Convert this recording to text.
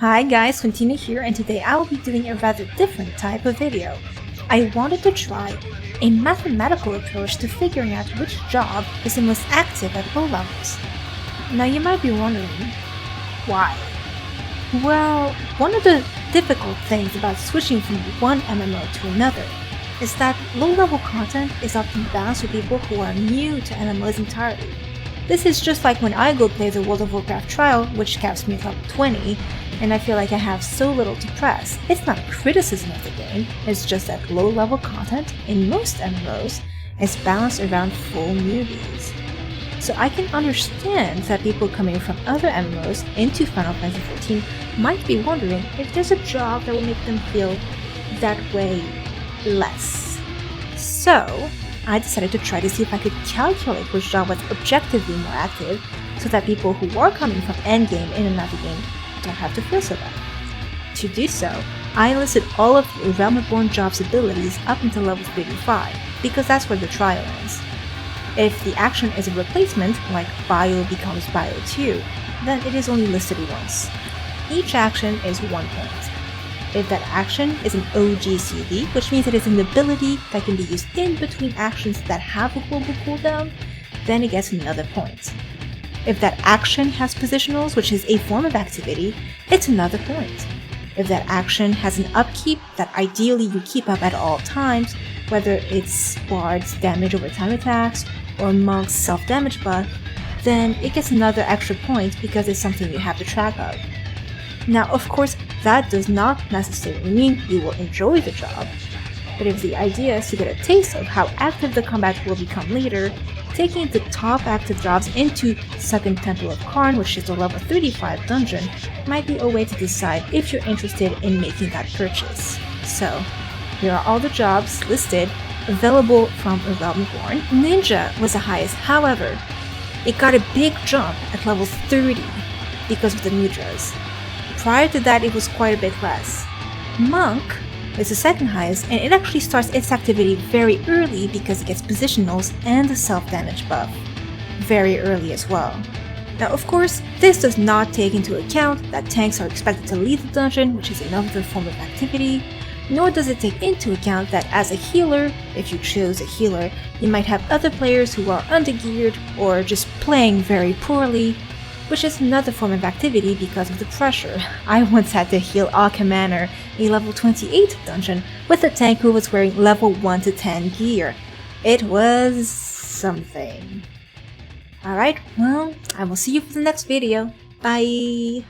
Hi guys, Squintina here, and today I will be doing a rather different type of video. I wanted to try a mathematical approach to figuring out which job is the most active at low levels. Now you might be wondering, why? Well, one of the difficult things about switching from one MMO to another is that low-level content is often balanced with people who are new to MMOs entirely. This is just like when I go play the World of Warcraft trial, which caps me at level 20, and I feel like I have so little to press. It's not a criticism of the game, it's just that low-level content in most MMOs is balanced around full newbies. So I can understand that people coming from other MMOs into Final Fantasy XIV might be wondering if there's a job that will make them feel that way less. So I decided to try to see if I could calculate which job was objectively more active so that people who are coming from endgame in another game don't have to feel so bad. To do so, I listed all of the Realm Reborn job's abilities up until level 35, because that's where the trial ends. If the action is a replacement, like Bio becomes Bio 2, then it is only listed once. Each action is 1 point. If that action is an OGCD, which means it is an ability that can be used in between actions that have a global cooldown, then it gets another point. If that action has positionals, which is a form of activity, it's another point. If that action has an upkeep that ideally you keep up at all times, whether it's Bard's damage over time attacks or Monk's self-damage buff, then it gets another extra point because it's something you have to track of. Now, of course, that does not necessarily mean you will enjoy the job, but if the idea is to get a taste of how active the combat will become later, taking the top active jobs into Second Temple of Karn, which is a level 35 dungeon, might be a way to decide if you're interested in making that purchase. So, here are all the jobs listed available from Realm Reborn. Ninja was the highest, however, it got a big jump at level 30 because of the mudras. Prior to that, it was quite a bit less. Monk is the second highest, and it actually starts its activity very early because it gets positionals and the self-damage buff very early as well. Now, of course, this does not take into account that tanks are expected to leave the dungeon, which is another form of activity, nor does it take into account that as a healer, if you choose a healer, you might have other players who are undergeared or just playing very poorly, which is another form of activity because of the pressure. I once had to heal Arkham Manor, a level 28 dungeon, with a tank who was wearing level 1 to 10 gear. It was something. Alright, well, I will see you for the next video. Bye!